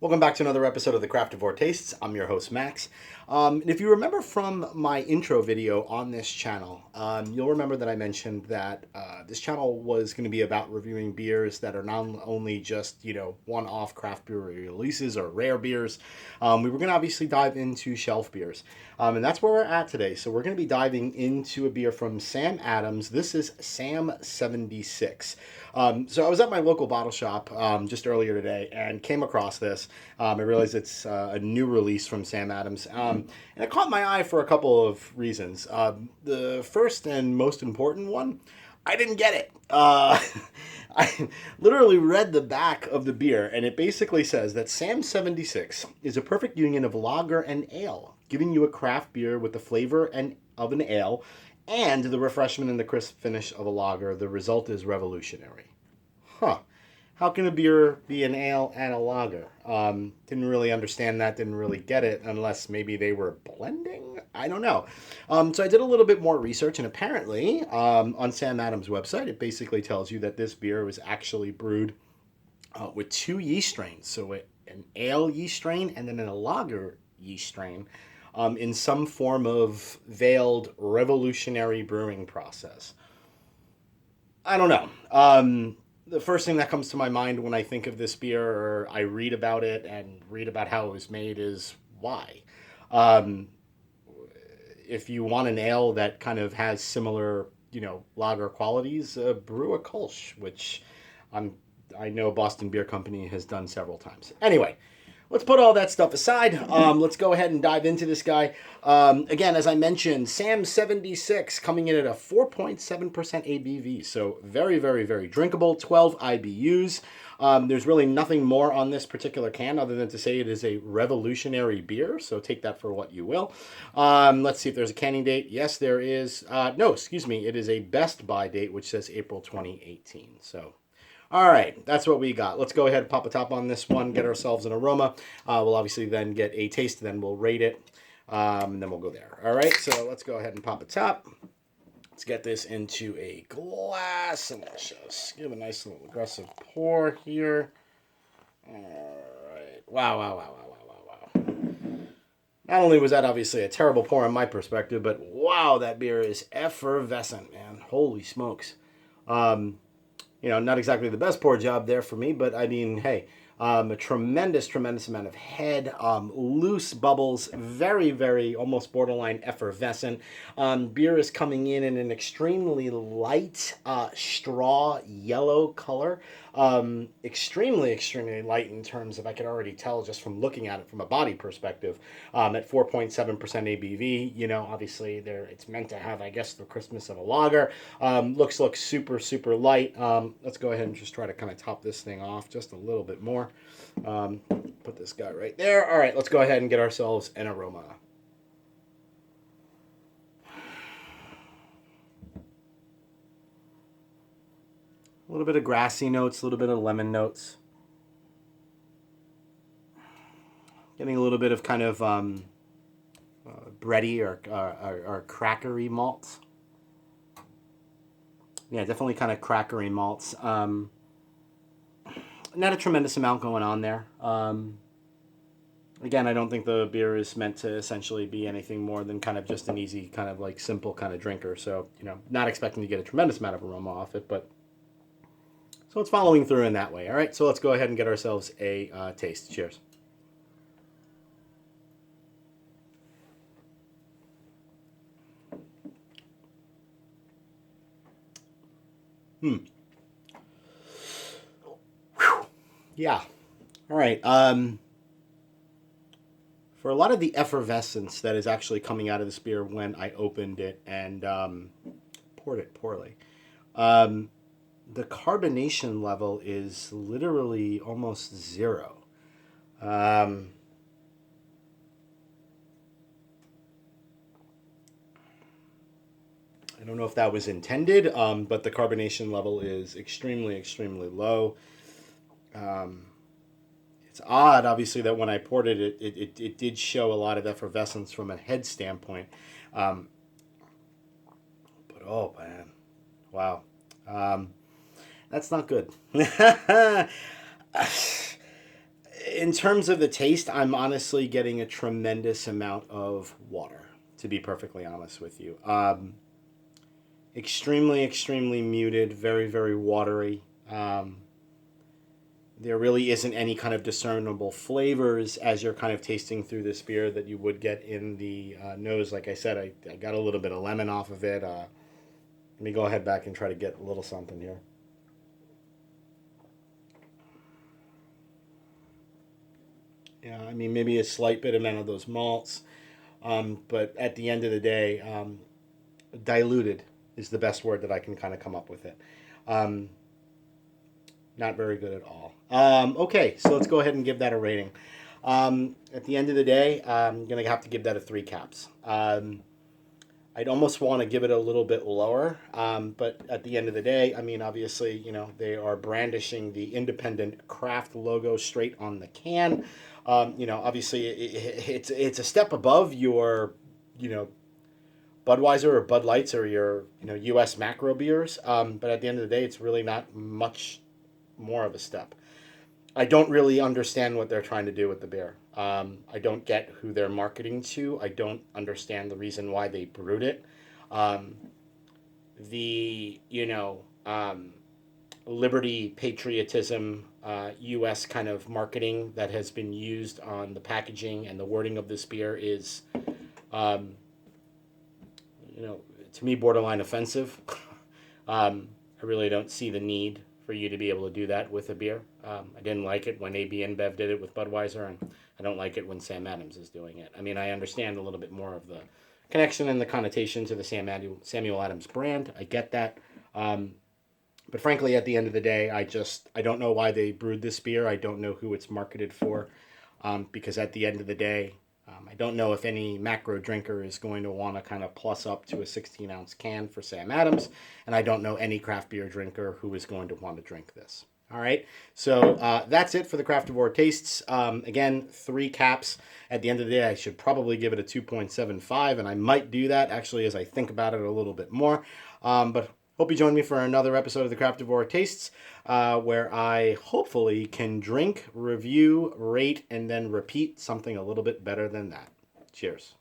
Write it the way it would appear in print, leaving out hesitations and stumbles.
Welcome back to another episode of the Craftavore Tastes. I'm your host, Max. And if you remember from my intro video on this channel, you'll remember that I mentioned that this channel was going to be about reviewing beers that are not only just, one-off craft brewery releases or rare beers. We were going to obviously dive into shelf beers. And that's where we're at today. So we're going to be diving into a beer from Sam Adams. This is Sam 76. So I was at my local bottle shop just earlier today and came across this. I realized it's a new release from Sam Adams. And it caught my eye for a couple of reasons. The first and most important one, I didn't get it. I literally read the back of the beer, and it basically says that Sam 76 is a perfect union of lager and ale, giving you a craft beer with the flavor of an ale and the refreshment and the crisp finish of a lager. The result is revolutionary. Huh. How can a beer be an ale and a lager? Didn't really understand that, didn't really get it, unless maybe they were blending? I don't know. So I did a little bit more research, and apparently on Sam Adams' website, it basically tells you that this beer was actually brewed with two yeast strains. So an ale yeast strain and then a lager yeast strain in some form of veiled revolutionary brewing process. I don't know. The first thing that comes to my mind when I think of this beer or I read about it and read about how it was made is why. Um, if you want an ale that kind of has similar, lager qualities, brew a Kolsch, which I'm I know Boston Beer Company has done several times. Anyway, let's put all that stuff aside. Let's go ahead and dive into this guy. Again, as I mentioned, Sam 76 coming in at a 4.7% ABV. So very, very, very drinkable, 12 IBUs. There's really nothing more on this particular can other than to say it is a revolutionary beer. So take that for what you will. Let's see if there's a canning date. Yes, there is. No, excuse me. It is a best by date, which says April 2018. So all right, that's what we got. Let's go ahead and pop a top on this one, get ourselves an aroma. We'll obviously then get a taste, then we'll rate it, and then we'll go there. All right, so let's go ahead and pop a top. Let's get this into a glass, and let's just give a nice little aggressive pour here. All right, wow, wow, wow, wow, wow, wow, wow. Not only was that obviously a terrible pour on my perspective, but wow, that beer is effervescent, man. Holy smokes. Not exactly the best pour job there for me, but I mean, hey, a tremendous, tremendous amount of head, loose bubbles, very, very almost borderline effervescent. Beer is coming in an extremely light straw yellow color. Extremely, extremely light in terms of, I can already tell just from looking at it from a body perspective, at 4.7% ABV, obviously it's meant to have, I guess, the crispness of a lager. Looks super, super light. Let's go ahead and just try to kind of top this thing off just a little bit more. Put this guy right there. All right, let's go ahead and get ourselves an aroma. A little bit of grassy notes, a little bit of lemon notes. Getting a little bit of kind of bready or crackery malts. Yeah, definitely kind of crackery malts. Not a tremendous amount going on there. Again, I don't think the beer is meant to essentially be anything more than kind of just an easy, kind of like simple kind of drinker. So, not expecting to get a tremendous amount of aroma off it, but so it's following through in that way. All right, so let's go ahead and get ourselves a taste. Cheers. Hmm. Whew. Yeah. All right. For a lot of the effervescence that is actually coming out of this beer when I opened it and poured it poorly, the carbonation level is literally almost zero. I don't know if that was intended, but the carbonation level is extremely, extremely low. Um, it's odd, obviously, that when I poured it, it did show a lot of effervescence from a head standpoint. Um, but oh man, wow, that's not good. In terms of the taste, I'm honestly getting a tremendous amount of water, to be perfectly honest with you. Extremely, extremely muted, very, very watery. There really isn't any kind of discernible flavors as you're kind of tasting through this beer that you would get in the nose. Like I said, I got a little bit of lemon off of it. Let me go ahead back and try to get a little something here. Yeah, I mean, maybe a slight bit amount of those malts. But at the end of the day, diluted is the best word that I can kind of come up with it. Um, Not very good at all. Okay, so let's go ahead and give that a rating. At the end of the day, I'm going to have to give that a 3 caps. I'd almost want to give it a little bit lower, but at the end of the day, I mean, obviously, they are brandishing the independent craft logo straight on the can. Obviously, it's a step above your, you know, Budweiser or Bud Lights or your, U.S. macro beers. But at the end of the day, it's really not much more of a step. I don't really understand what they're trying to do with the beer. I don't get who they're marketing to. I don't understand the reason why they brewed it. Um, the liberty patriotism U.S. kind of marketing that has been used on the packaging and the wording of this beer is, um, to me, borderline offensive. I really don't see the need for you to be able to do that with a beer. I didn't like it when AB InBev did it with Budweiser, and I don't like it when Sam Adams is doing it. I mean, I understand a little bit more of the connection and the connotation to the Samuel Adams brand. I get that. But frankly, at the end of the day, I don't know why they brewed this beer. I don't know who it's marketed for, because at the end of the day, I don't know if any macro drinker is going to want to kind of plus up to a 16-ounce can for Sam Adams, and I don't know any craft beer drinker who is going to want to drink this. All right, so that's it for the Craftavore Tastes. Again, 3 caps. At the end of the day, I should probably give it a 2.75, and I might do that actually as I think about it a little bit more. But hope you join me for another episode of the Craftavore Tastes, where I hopefully can drink, review, rate, and then repeat something a little bit better than that. Cheers.